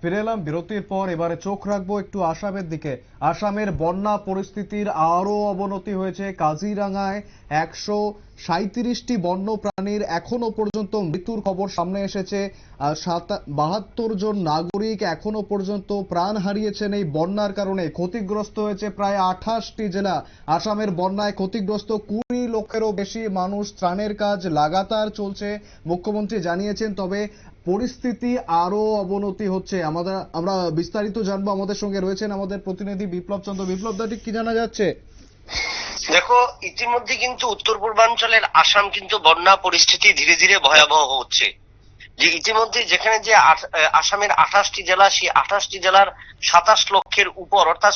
ফিরে এলাম বিরতির পর। এবারে চোখ রাখবো একটু আসামের দিকে। আসামের বন্যা পরিস্থিতির আরো অবনতি হয়েছে। কাজিরাঙ্গায় 137টি বন্য প্রাণীর এখনো পর্যন্ত মৃত্যুর খবর সামনে এসেছে। 72 জন নাগরিক এখনো পর্যন্ত প্রাণ হারিয়েছেন এই বন্যার কারণে। ক্ষতিগ্রস্ত হয়েছে প্রায় 28টি জেলা। আসামের বন্যায় ক্ষতিগ্রস্ত 20 লক্ষেরও বেশি মানুষ। ত্রাণের কাজ লাগাতার চলছে, মুখ্যমন্ত্রী জানিয়েছেন। তবে পরিস্থিতি আরো অবনতি হচ্ছে। আমরা বিস্তারিত জানবো। আমাদের সঙ্গে রয়েছেন আমাদের প্রতিনিধি বিপ্লব চন্দ্র। বিপ্লব দা, ঠিক কি জানা যাচ্ছে? দেখো, ইতিমধ্যে কিন্তু উত্তর পূর্বাঞ্চলের আসাম কিন্তু বন্যা পরিস্থিতি ধীরে ধীরে ভয়াবহ হচ্ছে। যে ইতিমধ্যে যেখানে যে আসামের 28টি জেলা, সেই 28টি জেলার 27 লক্ষের উপর, অর্থাৎ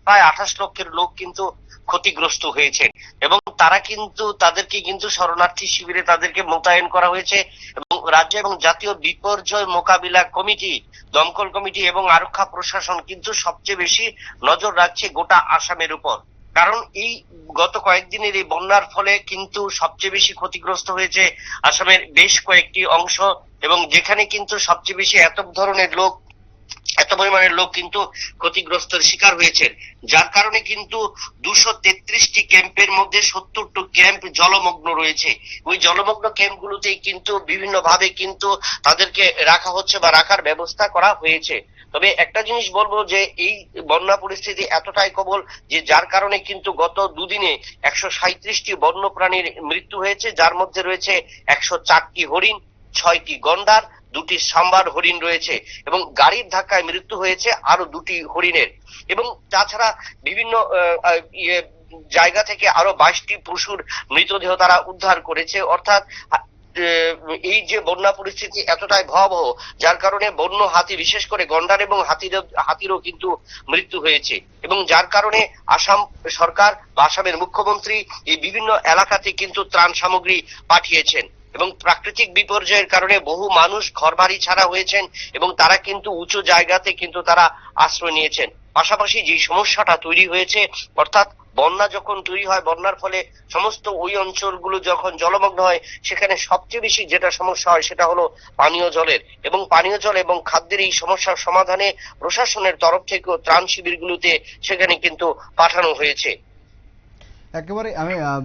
প্রায় 28 লক্ষের লোক কিন্তু ক্ষতিগ্রস্ত হয়েছে এবং তারা কিন্তু তাদেরকে কিন্তু শরণার্থী শিবিরে তাদেরকে মোতায়েন করা হয়েছে এবং রাজ্য এবং জাতীয় বিপর্যয় মোকাবিলা কমিটি, দমকল কমিটি এবং আরক্ষা প্রশাসন কিন্তু সবচেয়ে বেশি নজর রাখছে গোটা আসামের উপর। কারণ এই গত কয়েকদিনের এই বন্যার ফলে কিন্তু সবচেয়ে বেশি ক্ষতিগ্রস্ত হয়েছে আসামের বেশ কয়েকটি অংশ এবং যেখানে কিন্তু সবচেয়ে বেশি এত পরিমাণের লোক কিন্তু ক্ষতিগ্রস্তের শিকার হয়েছেন, যার কারণে কিন্তু 233টি ক্যাম্পের মধ্যে 70টি ক্যাম্প জলমগ্ন রয়েছে। ওই জলমগ্ন ক্যাম্পগুলোতেই কিন্তু বিভিন্ন ভাবে কিন্তু তাদেরকে রাখা হচ্ছে বা রাখার ব্যবস্থা করা হয়েছে। তবে একটা জিনিস বলবো যে এই বন্যা পরিস্থিতি এতটাই প্রবল যে যার কারণে কিন্তু গত দুদিনে 137টি বন্য প্রাণীর মৃত্যু হয়েছে, যার মধ্যে রয়েছে 104টি হরিণ, 6টি গন্ডার, 2টি সাম্বার হরিণ রয়েছে এবং গাড়ির ধাক্কায় মৃত্যু হয়েছে আরো 2টি হরিণের। এবং তাছাড়া বিভিন্ন জায়গা থেকে আরো 22টি পশুর মৃতদেহ তারা উদ্ধার করেছে। অর্থাৎ এই যে বন্যা পরিস্থিতি এতটাই ভয়াবহ, যার কারণে বন্য হাতি, বিশেষ করে গন্ডার এবং হাতিরও কিন্তু মৃত্যু হয়েছে এবং যার কারণে আসাম সরকার বা আসামের মুখ্যমন্ত্রী এই বিভিন্ন এলাকাতে কিন্তু ত্রাণ সামগ্রী পাঠিয়েছেন এবং প্রাকৃতিক বিপর্যয়ের কারণে বহু মানুষ ঘরবাড়ি ছাড়া হয়েছেন এবং তারা কিন্তু উঁচু জায়গাতে কিন্তু তারা আশ্রয় নিয়েছেন। পাশাপাশি যে সমস্যাটা তৈরি হয়েছে, অর্থাৎ বন্যা যখন তৈরি হয়, বন্যার ফলে সমস্ত ওই অঞ্চলগুলো যখন জলমগ্ন হয়, সেখানে সবচেয়ে বেশি যেটা সমস্যা হয় সেটা হলো পানীয় জলের। এবং পানীয় জল এবং খাদ্যের এই সমস্যার সমাধানে প্রশাসনের তরফ থেকেও ত্রাণ শিবিরগুলোতে সেখানে কিন্তু পাঠানো হয়েছে। একেবারে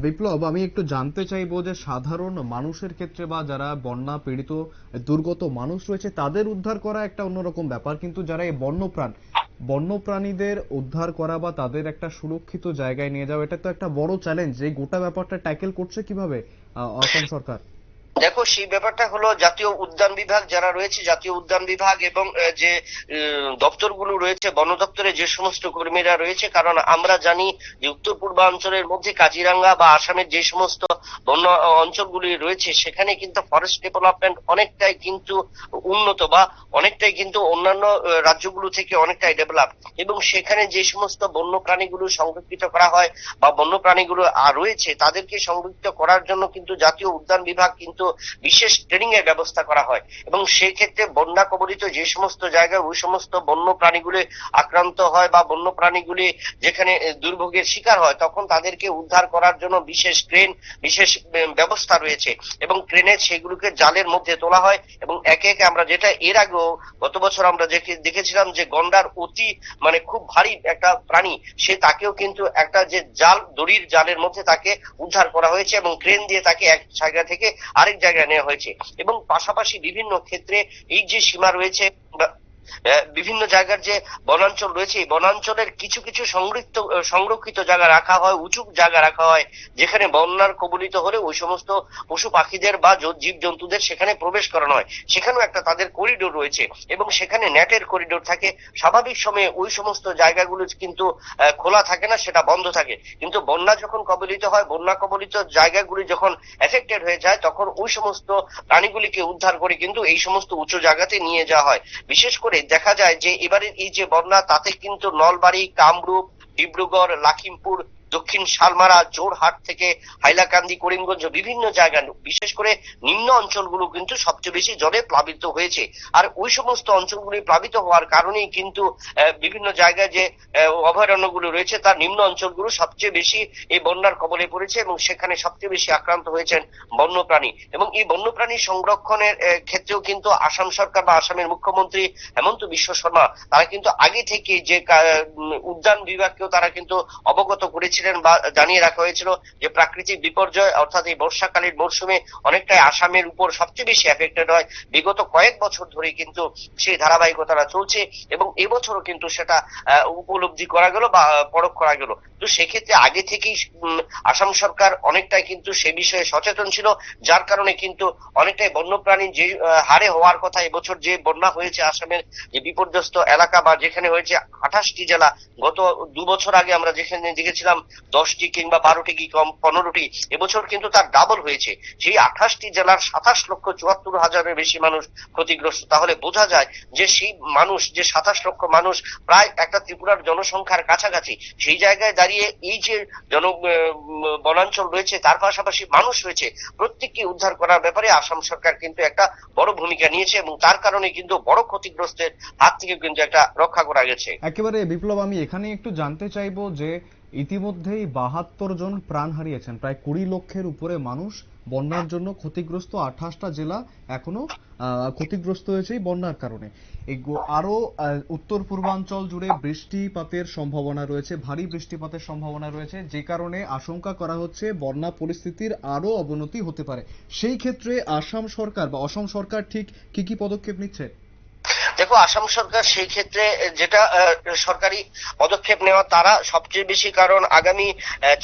বিপ্লব, আমি একটু জানতে চাইবো যে সাধারণ মানুষের ক্ষেত্রে বা যারা বন্যা পীড়িত দুর্গত মানুষ রয়েছে তাদের উদ্ধার করা একটা অন্যরকম ব্যাপার, কিন্তু যারা এই বন্যপ্রাণীদের উদ্ধার করা বা তাদের একটা সুরক্ষিত জায়গায় নিয়ে যাওয়া, এটা তো একটা বড় চ্যালেঞ্জ। এই গোটা ব্যাপারটা ট্যাকেল করছে কিভাবে আসাম সরকার? দেখো, সেই ব্যাপারটা হলো জাতীয় উদ্যান বিভাগ যারা রয়েছে, জাতীয় উদ্যান বিভাগ এবং যে দপ্তরগুলো রয়েছে, বন দপ্তরে যে সমস্ত কর্মীরা রয়েছে, কারণ আমরা জানি যে উত্তর পূর্বাঞ্চলের মধ্যে কাজিরাঙ্গা বা আসামের যে সমস্ত বন্য অঞ্চলগুলি রয়েছে সেখানে কিন্তু ফরেস্ট ডেভেলপমেন্ট অনেকটাই কিন্তু উন্নত বা অনেকটাই কিন্তু অন্যান্য রাজ্যগুলো থেকে অনেকটাই ডেভেলপ এবং সেখানে যে সমস্ত বন্য প্রাণীগুলো সংরক্ষিত করা হয় বা বন্য প্রাণীগুলো রয়েছে তাদেরকে সংরক্ষিত করার জন্য কিন্তু জাতীয় উদ্যান বিভাগ কিন্তু বিশেষ ট্রেনিং এর ব্যবস্থা করা হয় এবং সেই ক্ষেত্রে বন্যা কবলিত যে সমস্ত জায়গায় ওই সমস্ত বন্য প্রাণীগুলি আক্রান্ত হয় বা বন্য প্রাণীগুলি যেখানে দুর্ভোগের শিকার হয়, তখন তাদেরকে উদ্ধার করার জন্য বিশেষ ক্রেন, বিশেষ ব্যবস্থা রয়েছে এবং ক্রেনে সেগুলোকে জালের মধ্যে তোলা হয় এবং একে একে আমরা যেটা এর আগেও গত বছর আমরা দেখেছিলাম যে গন্ডার খুব ভারী একটা প্রাণী, তাকেও কিন্তু একটা যে দড়ির জালের মধ্যে তাকে উদ্ধার করা হয়েছে এবং ক্রেন দিয়ে তাকে এক জায়গা থেকে আরেক জায়গায় নেওয়া হয়েছে। এবং পাশাপাশি বিভিন্ন ক্ষেত্রে এই যে সীমা রয়েছে, বিভিন্ন জায়গার যে বনাঞ্চল রয়েছে, এই বনাঞ্চলের কিছু কিছু সংরক্ষিত জায়গা রাখা হয়, উঁচু জায়গা রাখা হয়, যেখানে বন্যার কবলিত হলে ওই সমস্ত পশু পাখিদের বা জীব জন্তুদের সেখানে প্রবেশ করানো হয়। সেখানেও একটা তাদের করিডোর রয়েছে এবং সেখানে নেটের করিডোর থাকে। স্বাভাবিক সময়ে ওই সমস্ত জায়গাগুলো কিন্তু খোলা থাকে না, সেটা বন্ধ থাকে। কিন্তু বন্যা যখন কবলিত হয়, বন্যা কবলিত জায়গাগুলি যখন এফেক্টেড হয়ে যায়, তখন ওই সমস্ত প্রাণীগুলিকে উদ্ধার করে কিন্তু এই সমস্ত উঁচু জায়গাতে নিয়ে যাওয়া হয়। বিশেষ করে দেখা যায় যে এবারের এই যে বন্যা, তাতে কিন্তু নলবাড়ি, কামরূপ, ডিব্রুগড়, লখিমপুর দক্ষিণ শালমারা, জোরহাট থেকে হাইলাকান্দি, করিমগঞ্জ বিভিন্ন জায়গা, বিশেষ করে নিম্ন অঞ্চলগুলো কিন্তু সবচেয়ে বেশি জলে প্লাবিত হয়েছে। আর ওই সমস্ত অঞ্চলগুলি প্লাবিত হওয়ার কারণেই কিন্তু বিভিন্ন জায়গায় যে অভয়ারণ্যগুলো রয়েছে তার নিম্ন অঞ্চলগুলো সবচেয়ে বেশি এই বন্যার কবলে পড়েছে এবং সেখানে সবচেয়ে বেশি আক্রান্ত হয়েছেন বন্যপ্রাণী। এবং এই বন্যপ্রাণী সংরক্ষণের ক্ষেত্রেও কিন্তু আসাম সরকার বা আসামের মুখ্যমন্ত্রী হেমন্ত বিশ্ব শর্মা তারা কিন্তু আগে থেকে যে উদ্যান বিভাগকেও তারা কিন্তু অবগত করেছিলেন বা জানিয়ে রাখা হয়েছিল যে প্রাকৃতিক বিপর্যয় অর্থাৎ এই বর্ষাকালীন মরশুমে অনেকটাই আসামের উপর সবচেয়ে বেশি এফেক্টেড হয়। বিগত কয়েক বছর ধরে কিন্তু সেই ধারাবাহিকতাটা চলছে এবং এবছরও কিন্তু সেটা উপলব্ধি করা গেল বা পরখ করা গেল। তো সেক্ষেত্রে আগে থেকেই আসাম সরকার অনেকটাই কিন্তু সে বিষয়ে সচেতন ছিল, যার কারণে কিন্তু অনেকটাই বন্যপ্রাণী যে হারে হওয়ার কথা এবছর যে বন্যা হয়েছে আসামের যে বিপর্যস্ত এলাকা বা যেখানে হয়েছে 28টি জেলা, গত 2 বছর আগে আমরা যেখানে দেখেছিলাম 10টি কিংবা 12টি কি কম 15টি, এবছর কিন্তু তার ডাবল হয়েছে। সেই 28টি জেলার 27,74,000-এর বেশি মানুষ ক্ষতিগ্রস্ত। তাহলে বোঝা যায় যে সেই মানুষ, যে 27 লক্ষ মানুষ প্রায় একটা ত্রিপুরার জনসংখ্যার কাছাকাছি, সেই জায়গায় দাঁড়িয়ে এই যে বনাঞ্চল রয়েছে তার পাশাপাশি মানুষ রয়েছে, প্রত্যেককে উদ্ধার করার ব্যাপারে আসাম সরকার কিন্তু একটা বড় ভূমিকা নিয়েছে এবং তার কারণে কিন্তু বড় ক্ষতিগ্রস্তের হাত থেকে কিন্তু একটা রক্ষা করা গেছে। একেবারে বিপ্লব, আমি এখানে একটু জানতে চাইবো যে ইতিমধ্যেই 72 জন প্রাণ হারিয়েছেন, প্রায় 20 লক্ষের উপরে মানুষ বন্যার জন্য ক্ষতিগ্রস্ত। 28টা জেলা এখনো ক্ষতিগ্রস্ত হয়েছে এই বন্যার কারণে। আরো উত্তর পূর্বাঞ্চল জুড়ে বৃষ্টিপাতের সম্ভাবনা রয়েছে, ভারী বৃষ্টিপাতের সম্ভাবনা রয়েছে, যে কারণে আশঙ্কা করা হচ্ছে বন্যা পরিস্থিতির আরো অবনতি হতে পারে। সেই ক্ষেত্রে আসাম সরকার বা অসম সরকার ঠিক কি কি পদক্ষেপ নিচ্ছে? দেখো, আসাম সরকার সেই ক্ষেত্রে যেটা সরকারি পদক্ষেপ নেওয়া তারা সবচেয়ে বেশি, কারণ আগামী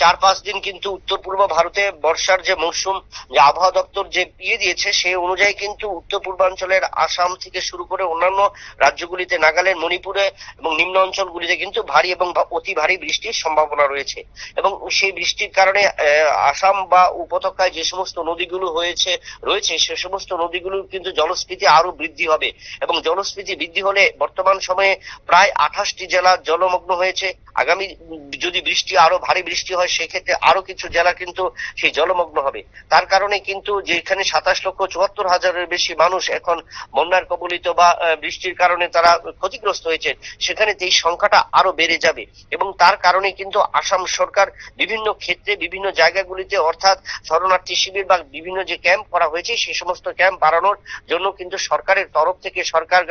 4-5 দিন কিন্তু উত্তর পূর্ব ভারতে বর্ষার যে মৌসুম, যে আবহাওয়া দপ্তর যে দিয়েছে সেই অনুযায়ী কিন্তু উত্তর পূর্বাঞ্চলের আসাম থেকে শুরু করে অন্যান্য রাজ্যগুলিতে, নাগাল্যান্ড, মণিপুরে এবং নিম্ন অঞ্চলগুলিতে কিন্তু ভারী এবং অতি ভারী বৃষ্টির সম্ভাবনা রয়েছে। এবং সেই বৃষ্টির কারণে আসাম বা উপত্যকায় যে সমস্ত নদীগুলো রয়েছে সে সমস্ত নদীগুলোর কিন্তু জলস্ফীতি আরো বৃদ্ধি হবে এবং জলস্ফীতি বৃদ্ধি হলে বর্তমান সময়ে প্রায় 28টি জেলা জলমগ্ন হয়েছে। আগামী যদি বৃষ্টি আরো ভারী বৃষ্টি হয় সেক্ষেত্রে আরো কিছু জেলা কিন্তু সেই জলমগ্ন হবে। তার কারণে কিন্তু যেখানে 27,74,000-এর বেশি মানুষ এখন বন্যার কবলিত বা বৃষ্টির কারণে তারা ক্ষতিগ্রস্ত হয়েছে, সেখানে এই সংখ্যাটা আরো বেড়ে যাবে। এবং তার কারণে কিন্তু আসাম সরকার বিভিন্ন ক্ষেত্রে বিভিন্ন জায়গাগুলিতে অর্থাৎ শরণার্থী শিবির বা বিভিন্ন যে ক্যাম্প করা হয়েছে সেই সমস্ত ক্যাম্প বাড়ানোর জন্য কিন্তু সরকারের তরফ থেকে সরকার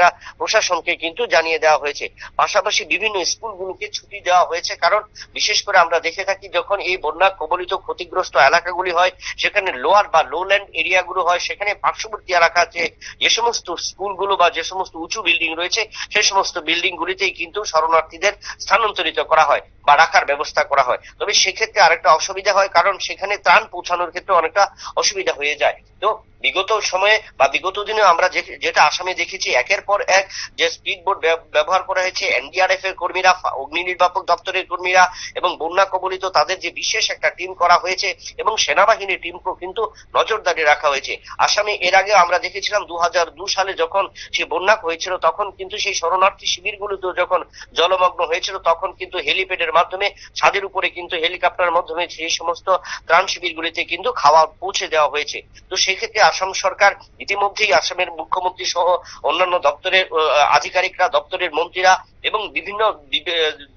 প্রশাসনকে কিন্তু জানিয়ে দেওয়া হয়েছে। পাশাপাশি বিভিন্ন স্কুলগুলোকে ছুটি দেওয়া হয়েছে, কারণ বিশেষ করে আমরা দেখে থাকি যখন এই বন্যা কবলিত ক্ষতিগ্রস্ত এলাকাগুলি হয় সেখানে লোয়ার বা লোল্যান্ড এরিয়াগুলো হয়, সেখানে পার্শ্ববর্তী এলাকাতে যে সমস্ত স্কুলগুলো বা যে সমস্ত উঁচু বিল্ডিং রয়েছে সেই সমস্ত বিল্ডিং গুলিতেই কিন্তু শরণার্থীদের স্থানান্তরিত করা হয় বা রাখার ব্যবস্থা করা হয়। তবে সেক্ষেত্রে আরেকটা অসুবিধা হয়, কারণ সেখানে ত্রাণ পৌঁছানোর ক্ষেত্রে অনেকটা অসুবিধা হয়ে যায়। তো বিগত সময়ে বা বিগত দিনে আমরা যেটা আসামে দেখেছি, একের পর এক যে স্পিড বোট ব্যবহার করা হয়েছে, এনডিআরএফ এর কর্মীরা, অগ্নি নির্বাপক দপ্তরের কর্মীরা এবং বন্যা কবলিত তাদের যে বিশেষ একটা টিম করা হয়েছে এবং সেনাবাহিনীর টিমকেও কিন্তু নজরদারি রাখা হয়েছে। আসামে এর আগে আমরা দেখেছিলাম 2002 সালে যখন সেই বন্যা হয়েছিল তখন কিন্তু সেই শরণার্থী শিবিরগুলোতেও যখন জলমগ্ন হয়েছিল তখন কিন্তু হেলিপ্যাডের মাধ্যমে ছাদের উপরে কিন্তু হেলিকপ্টারের মাধ্যমে সেই সমস্ত ত্রাণ শিবিরগুলিতে কিন্তু খাবার পৌঁছে দেওয়া হয়েছে। তো সেক্ষেত্রে আসাম সরকার ইতিমধ্যেই আসামের মুখ্যমন্ত্রী সহ অন্যান্য দপ্তরের আধিকারিকরা, দপ্তরের মন্ত্রীরা এবং বিভিন্ন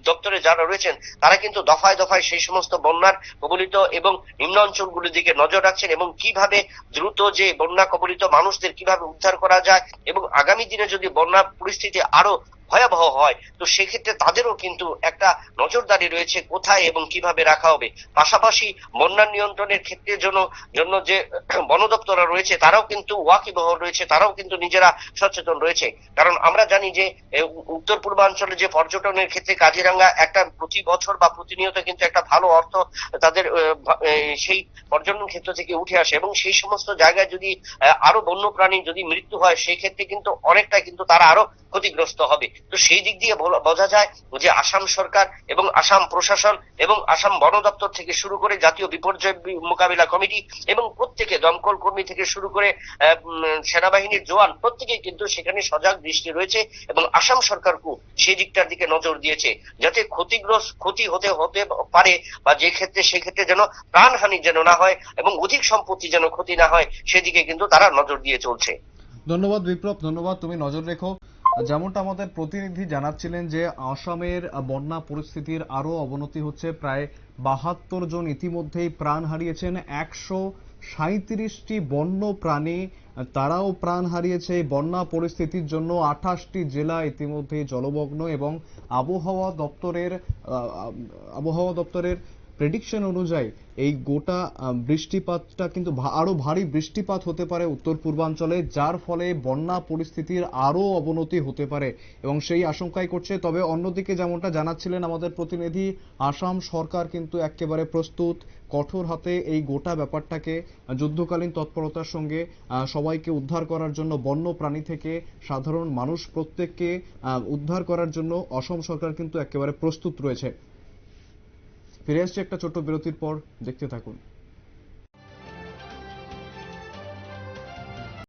দপ্তরে যারা রয়েছেন তারা কিন্তু দফায় দফায় সেই সমস্ত বন্যার কবলিত এবং নিম্ন অঞ্চলগুলির দিকে নজর রাখছেন এবং কিভাবে দ্রুত যে বন্যা কবলিত মানুষদের কিভাবে উদ্ধার করা যায় এবং আগামী দিনে যদি বন্যা পরিস্থিতি আরো ভয়াবহ হয় তো সেক্ষেত্রে তাদেরও কিন্তু একটা নজরদারি রয়েছে কোথায় এবং কিভাবে রাখা হবে। পাশাপাশি বন্যা নিয়ন্ত্রণের ক্ষেত্রের জন্য যে বন দপ্তর রয়েছে তারাও কিন্তু ওয়াকিবহল রয়েছে, তারাও কিন্তু নিজেরা সচেতন রয়েছে। কারণ আমরা জানি যে উত্তর পূর্বাঞ্চলে যে পর্যটনের ক্ষেত্রে কাজিরাঙ্গা একটা প্রতি বছর বা প্রতিনিয়ত কিন্তু একটা ভালো অর্থ তাদের সেই পর্যটন ক্ষেত্র থেকে উঠে আসে এবং সেই সমস্ত জায়গায় যদি আরো বন্যপ্রাণী যদি মৃত্যু হয় সেই ক্ষেত্রে কিন্তু অনেকটা কিন্তু তারা আরো ক্ষতিগ্রস্ত হবে। তো সেই দিক দিয়ে বোঝা যায় যে আসাম সরকার এবং আসাম প্রশাসন এবং আসাম বন দপ্তর থেকে শুরু করে জাতীয় বিপর্যয় মোকাবিলা কমিটি এবং প্রত্যেকে দমকল কর্মী থেকে শুরু করে সেনাবাহিনীর জওয়ান প্রত্যেকেই কিন্তু সেখানে সজাগ দৃষ্টি রয়েছে এবং আসাম সরকারকেও সেই দিকটার দিকে নজর দিয়েছে যাতে ক্ষতি হতে পারে বা যে ক্ষেত্রে সেই ক্ষেত্রে যেন প্রাণহানি যেন না হয় এবং অধিক সম্পত্তি যেন ক্ষতি না হয় সেদিকে কিন্তু তারা নজর দিয়ে চলছে। ধন্যবাদ বিপ্লব, ধন্যবাদ, তুমি নজর রেখো। যেমনটা আমাদের প্রতিনিধি জানাচ্ছিলেন যে আসামের বন্যা পরিস্থিতির আরো অবনতি হচ্ছে। প্রায় 72 জন ইতিমধ্যেই প্রাণ হারিয়েছেন। 137টি বন্য প্রাণী তারাও প্রাণ হারিয়েছে এই বন্যা পরিস্থিতির জন্য। 28টি জেলা ইতিমধ্যেই জলমগ্ন এবং আবহাওয়া দপ্তরের প্রেডিকশন অনুযায়ী এই গোটা বৃষ্টিপাতটা কিন্তু আরো ভারী বৃষ্টিপাত হতে পারে উত্তর পূর্বাঞ্চলে, যার ফলে বন্যা পরিস্থিতির আরো অবনতি হতে পারে এবং সেই আশঙ্কাই করছে। তবে অন্যদিকে যেমনটা জানাচ্ছিলেন আমাদের প্রতিনিধি, আসাম সরকার কিন্তু একেবারে প্রস্তুত, কঠোর হাতে এই গোটা ব্যাপারটাকে যুদ্ধকালীন তৎপরতার সঙ্গে সবাইকে উদ্ধার করার জন্য, বন্য প্রাণী থেকে সাধারণ মানুষ প্রত্যেককে উদ্ধার করার জন্য অসম সরকার কিন্তু একেবারে প্রস্তুত রয়েছে। ফিরে আসছে একটা ছোট্ট বিরতির পর, দেখতে থাকুন।